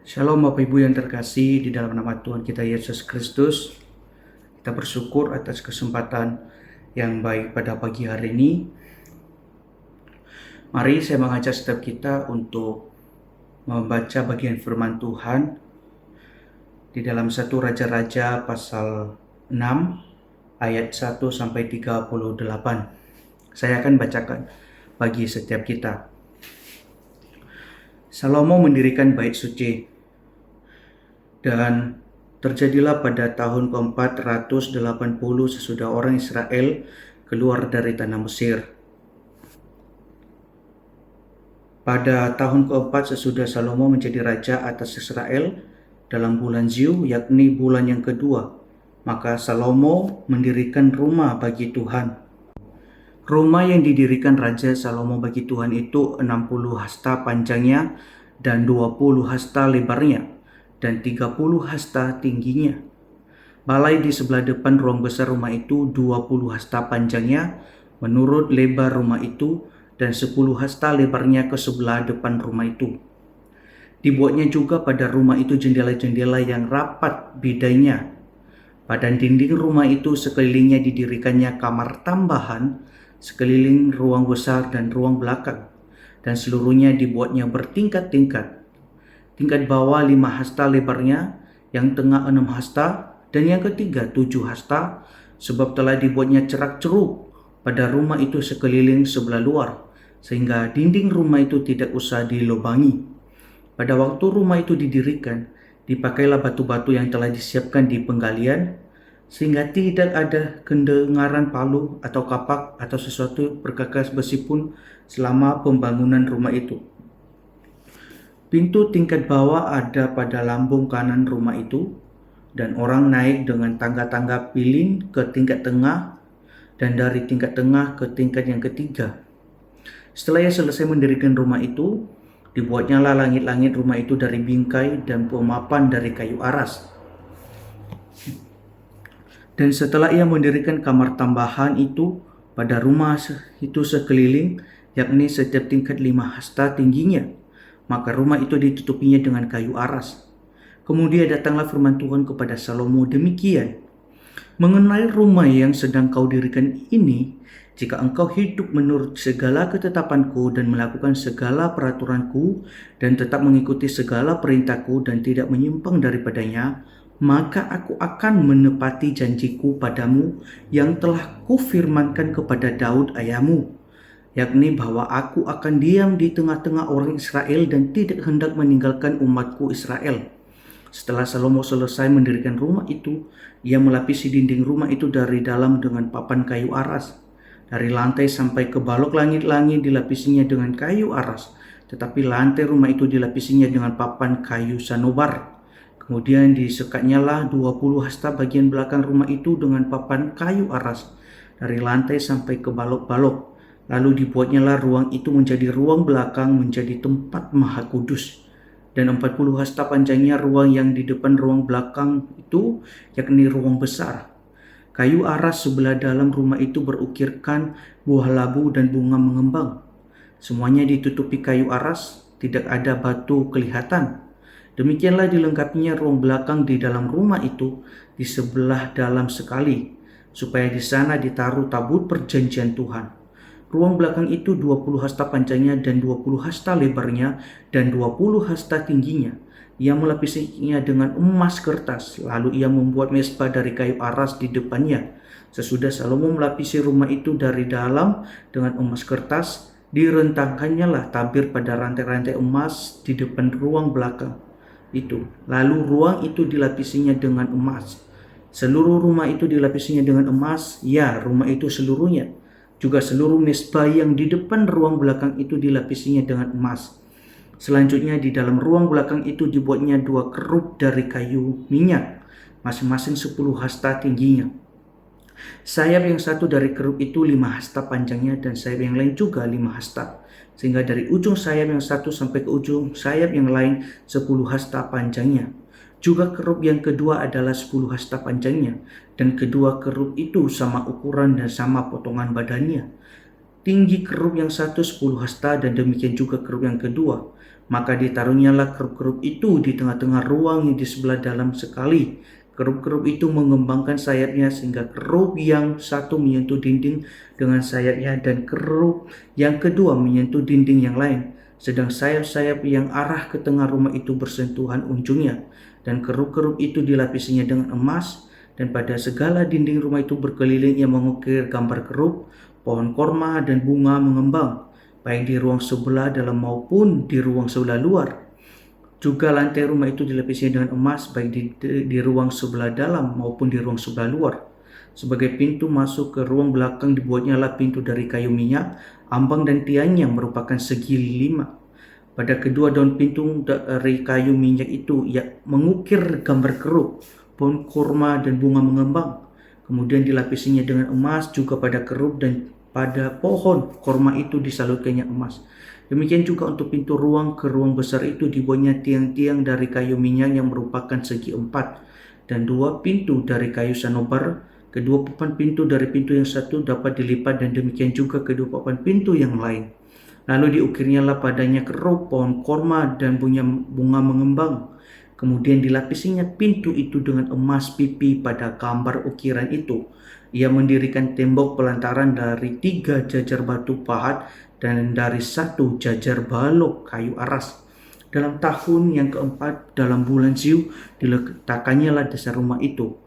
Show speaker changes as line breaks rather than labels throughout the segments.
Shalom Bapak Ibu yang terkasih di dalam nama Tuhan kita Yesus Kristus. Kita bersyukur atas kesempatan yang baik pada pagi hari ini. Mari saya mengajak setiap kita untuk membaca bagian firman Tuhan di dalam 1 Raja-Raja pasal 6 ayat 1 sampai 38. Saya akan bacakan bagi setiap kita. Salomo mendirikan bait suci. Dan terjadilah pada tahun ke-480 sesudah orang Israel keluar dari tanah Mesir. Pada tahun ke-4 sesudah Salomo menjadi raja atas Israel dalam bulan Ziu, yakni bulan yang kedua, maka Salomo mendirikan rumah bagi Tuhan. Rumah yang didirikan Raja Salomo bagi Tuhan itu 60 hasta panjangnya dan 20 hasta lebarnya dan 30 hasta tingginya. Balai di sebelah depan ruang besar rumah itu 20 hasta panjangnya menurut lebar rumah itu dan 10 hasta lebarnya ke sebelah depan rumah itu. Dibuatnya juga pada rumah itu jendela-jendela yang rapat bidainya. Pada dinding rumah itu sekelilingnya didirikannya kamar tambahan sekeliling ruang besar dan ruang belakang, dan seluruhnya dibuatnya bertingkat-tingkat. Tingkat bawah 5 hasta lebarnya, yang tengah 6 hasta, dan yang ketiga 7 hasta, sebab telah dibuatnya cerak-ceruk pada rumah itu sekeliling sebelah luar, sehingga dinding rumah itu tidak usah dilubangi. Pada waktu rumah itu didirikan, dipakailah batu-batu yang telah disiapkan di penggalian, sehingga tidak ada kedengaran palu atau kapak atau sesuatu bergegas besi pun selama pembangunan rumah itu. Pintu tingkat bawah ada pada lambung kanan rumah itu, dan orang naik dengan tangga-tangga pilin ke tingkat tengah, dan dari tingkat tengah ke tingkat yang ketiga. Setelah ia selesai mendirikan rumah itu, dibuatnya lah langit-langit rumah itu dari bingkai dan pemapan dari kayu aras. Dan setelah ia mendirikan kamar tambahan itu pada rumah itu sekeliling, yakni setiap tingkat 5 hasta tingginya, maka rumah itu ditutupinya dengan kayu aras. Kemudian datanglah firman Tuhan kepada Salomo demikian, mengenai rumah yang sedang kau dirikan ini, jika engkau hidup menurut segala ketetapanku dan melakukan segala peraturanku dan tetap mengikuti segala perintahku dan tidak menyimpang daripadanya, maka aku akan menepati janjiku padamu yang telah kufirmankan kepada Daud ayahmu, yakni bahwa aku akan diam di tengah-tengah orang Israel dan tidak hendak meninggalkan umatku Israel. Setelah Salomo selesai mendirikan rumah itu, ia melapisi dinding rumah itu dari dalam dengan papan kayu aras. Dari lantai sampai ke balok langit-langit dilapisinya dengan kayu aras, tetapi lantai rumah itu dilapisinya dengan papan kayu sanobar. Kemudian disekatnya lah 20 hasta bagian belakang rumah itu dengan papan kayu aras, dari lantai sampai ke balok-balok. Lalu dibuatnya lah ruang itu menjadi ruang belakang, menjadi tempat maha kudus. Dan 40 hasta panjangnya ruang yang di depan ruang belakang itu, yakni ruang besar. Kayu aras sebelah dalam rumah itu berukirkan buah labu dan bunga mengembang. Semuanya ditutupi kayu aras, tidak ada batu kelihatan. Demikianlah dilengkapinya ruang belakang di dalam rumah itu di sebelah dalam sekali, supaya di sana ditaruh tabut perjanjian Tuhan. Ruang belakang itu 20 hasta panjangnya dan 20 hasta lebarnya dan 20 hasta tingginya. Ia melapisinya dengan emas kertas, lalu ia membuat mezbah dari kayu aras di depannya. Sesudah Salomo melapisi rumah itu dari dalam dengan emas kertas, direntangkannya lah tabir pada rantai-rantai emas di depan ruang belakang itu. Lalu ruang itu dilapisinya dengan emas. Seluruh rumah itu dilapisinya dengan emas, ya rumah itu seluruhnya. Juga seluruh mezbah yang di depan ruang belakang itu dilapisinya dengan emas. Selanjutnya di dalam ruang belakang itu dibuatnya 2 kerub dari kayu minyak, masing-masing 10 hasta tingginya. Sayap yang satu dari kerub itu 5 hasta panjangnya dan sayap yang lain juga 5 hasta. Sehingga dari ujung sayap yang satu sampai ke ujung sayap yang lain 10 hasta panjangnya. Juga kerub yang kedua adalah 10 hasta panjangnya, dan kedua kerub itu sama ukuran dan sama potongan badannya. Tinggi kerub yang satu 10 hasta dan demikian juga kerub yang kedua. Maka ditarunyalah kerup-kerup itu di tengah-tengah ruang yang di sebelah dalam sekali. Kerup-kerup itu mengembangkan sayapnya sehingga kerup yang satu menyentuh dinding dengan sayapnya dan kerup yang kedua menyentuh dinding yang lain. Sedang sayap-sayap yang arah ke tengah rumah itu bersentuhan ujungnya. Dan kerup-kerup itu dilapisinya dengan emas, dan pada segala dinding rumah itu berkeliling ia mengukir gambar kerup, pohon korma dan bunga mengembang, baik di ruang sebelah dalam maupun di ruang sebelah luar. Juga lantai rumah itu dilapisi dengan emas, baik di ruang sebelah dalam maupun di ruang sebelah luar. Sebagai pintu masuk ke ruang belakang dibuatnyalah pintu dari kayu minyak, ambang dan tiangnya merupakan segi 5. Pada kedua daun pintu dari kayu minyak itu ia mengukir gambar kerup, pohon kurma dan bunga mengembang. Kemudian dilapisinya dengan emas juga pada kerup, dan pada pohon kurma itu disalurkannya emas. Demikian juga untuk pintu ruang ke ruang besar itu dibuatnya tiang-tiang dari kayu minyak yang merupakan segi 4, dan 2 pintu dari kayu sanobar. Kedua papan pintu dari pintu yang satu dapat dilipat, dan demikian juga kedua papan pintu yang lain. Lalu diukirnyalah padanya kerup, pohon korma dan bunga mengembang. Kemudian dilapisinya pintu itu dengan emas pipi pada gambar ukiran itu. Ia mendirikan tembok pelantaran dari 3 jajar batu pahat dan dari 1 jajar balok kayu aras. Dalam tahun yang keempat, dalam bulan Ziu, diletakkannya lah dasar rumah itu.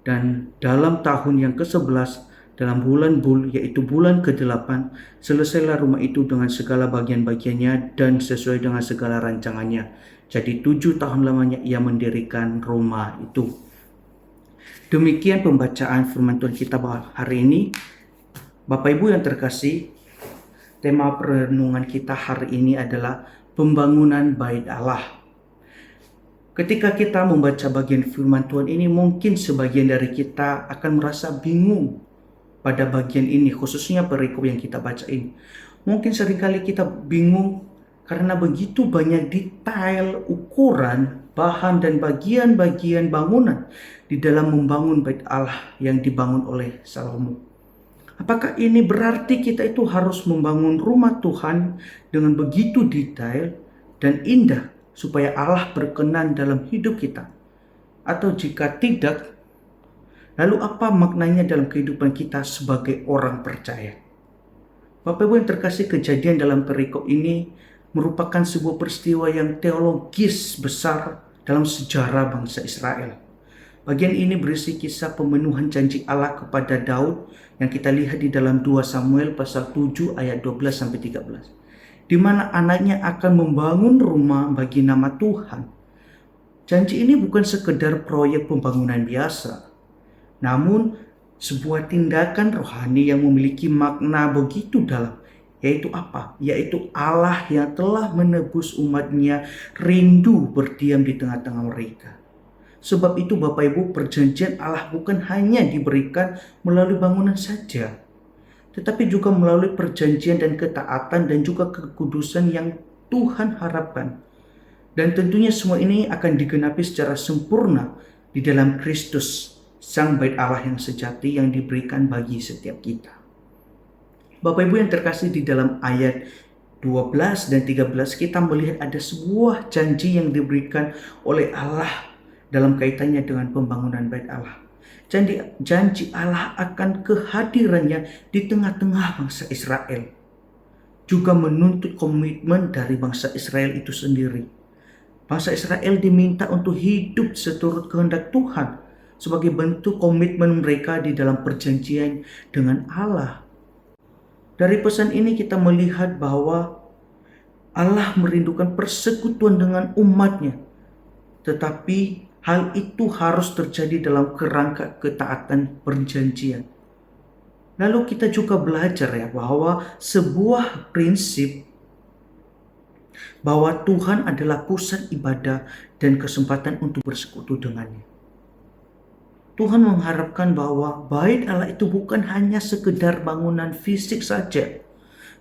Dan dalam tahun yang ke-11, dalam bulan Bul, yaitu bulan ke-8, selesailah rumah itu dengan segala bagian-bagiannya dan sesuai dengan segala rancangannya. Jadi 7 tahun lamanya ia mendirikan rumah itu. Demikian pembacaan firman Tuhan kita hari ini. Bapak Ibu yang terkasih, tema perenungan kita hari ini adalah pembangunan bait Allah. Ketika kita membaca bagian firman Tuhan ini, mungkin sebagian dari kita akan merasa bingung pada bagian ini, khususnya perikop yang kita bacain. Mungkin seringkali kita bingung karena begitu banyak detail, ukuran, bahan, dan bagian-bagian bangunan di dalam membangun bait Allah yang dibangun oleh Salomo. Apakah ini berarti kita itu harus membangun rumah Tuhan dengan begitu detail dan indah supaya Allah berkenan dalam hidup kita? Atau jika tidak, lalu apa maknanya dalam kehidupan kita sebagai orang percaya? Bapak Ibu yang terkasih, kejadian dalam perikop ini merupakan sebuah peristiwa yang teologis besar dalam sejarah bangsa Israel. Bagian ini berisi kisah pemenuhan janji Allah kepada Daud yang kita lihat di dalam 2 Samuel pasal 7 ayat 12-13. Di mana anaknya akan membangun rumah bagi nama Tuhan. Janji ini bukan sekedar proyek pembangunan biasa, namun sebuah tindakan rohani yang memiliki makna begitu dalam. Yaitu apa? Yaitu Allah yang telah menebus umatnya rindu berdiam di tengah-tengah mereka. Sebab itu Bapak Ibu, perjanjian Allah bukan hanya diberikan melalui bangunan saja, tetapi juga melalui perjanjian dan ketaatan dan juga kekudusan yang Tuhan harapkan. Dan tentunya semua ini akan digenapi secara sempurna di dalam Kristus, Sang Bait Allah yang sejati yang diberikan bagi setiap kita. Bapak Ibu yang terkasih, di dalam ayat 12 dan 13 kita melihat ada sebuah janji yang diberikan oleh Allah dalam kaitannya dengan pembangunan bait Allah. Janji Allah akan kehadirannya di tengah-tengah bangsa Israel. Juga menuntut komitmen dari bangsa Israel itu sendiri. Bangsa Israel diminta untuk hidup seturut kehendak Tuhan sebagai bentuk komitmen mereka di dalam perjanjian dengan Allah. Dari pesan ini kita melihat bahwa Allah merindukan persekutuan dengan umatnya. Tetapi hal itu harus terjadi dalam kerangka ketaatan perjanjian. Lalu kita juga belajar bahwa sebuah prinsip bahwa Tuhan adalah pusat ibadah dan kesempatan untuk bersekutu dengannya. Tuhan mengharapkan bahwa bait Allah itu bukan hanya sekedar bangunan fisik saja,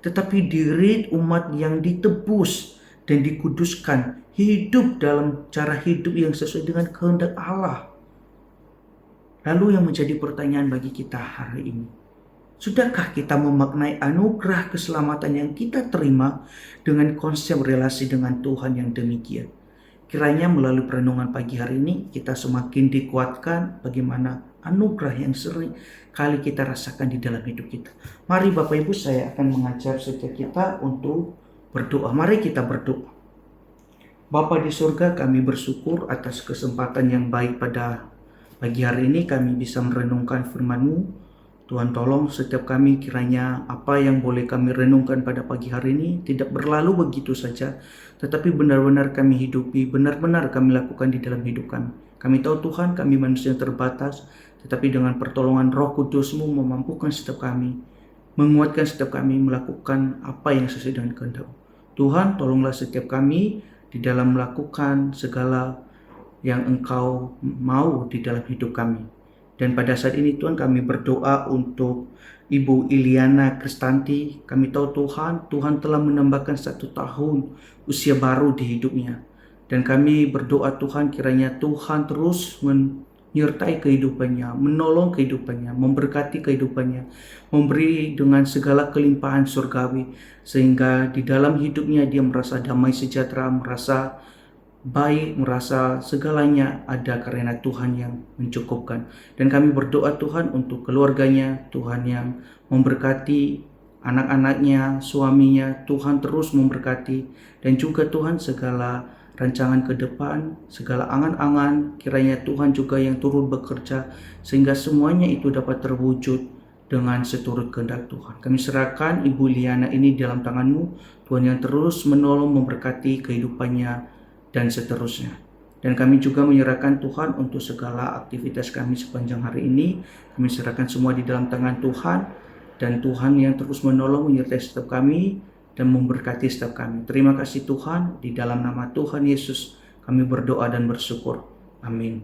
tetapi diri umat yang ditebus dan dikuduskan, hidup dalam cara hidup yang sesuai dengan kehendak Allah. Lalu yang menjadi pertanyaan bagi kita hari ini, Sudahkah kita memaknai anugerah keselamatan yang kita terima dengan konsep relasi dengan Tuhan yang demikian? Kiranya melalui perenungan pagi hari ini kita semakin dikuatkan bagaimana anugerah yang sering kali kita rasakan di dalam hidup kita. Mari Bapak Ibu, saya akan mengajak setiap kita untuk berdoa. Mari kita berdoa. Bapa di surga, kami bersyukur atas kesempatan yang baik pada pagi hari ini kami bisa merenungkan firman-Mu. Tuhan tolong setiap kami kiranya apa yang boleh kami renungkan pada pagi hari ini tidak berlalu begitu saja, tetapi benar-benar kami hidupi, benar-benar kami lakukan di dalam hidup kami. Kami tahu Tuhan kami manusia yang terbatas, tetapi dengan pertolongan Roh Kudus-Mu memampukan setiap kami, menguatkan setiap kami melakukan apa yang sesuai dengan kehendak. Tuhan tolonglah setiap kami di dalam melakukan segala yang Engkau mau di dalam hidup kami. Dan pada saat ini Tuhan kami berdoa untuk Ibu Iliana Kristanti. Kami tahu Tuhan telah menambahkan 1 tahun usia baru di hidupnya. Dan kami berdoa Tuhan kiranya Tuhan terus menyertai kehidupannya, menolong kehidupannya, memberkati kehidupannya, memberi dengan segala kelimpahan surgawi. Sehingga di dalam hidupnya dia merasa damai sejahtera, merasa baik, merasa segalanya ada karena Tuhan yang mencukupkan. Dan kami berdoa Tuhan untuk keluarganya, Tuhan yang memberkati anak-anaknya, suaminya, Tuhan terus memberkati. Dan juga Tuhan segala rancangan ke depan, segala angan-angan, kiranya Tuhan juga yang turut bekerja sehingga semuanya itu dapat terwujud dengan seturut kehendak Tuhan. Kami serahkan Ibu Liana ini dalam tangan-Mu, Tuhan yang terus menolong memberkati kehidupannya dan seterusnya. Dan kami juga menyerahkan Tuhan untuk segala aktivitas kami sepanjang hari ini. Kami serahkan semua di dalam tangan Tuhan, dan Tuhan yang terus menolong menyertai setiap kami dan memberkati setiap kami. Terima kasih Tuhan, di dalam nama Tuhan Yesus kami berdoa dan bersyukur. Amin.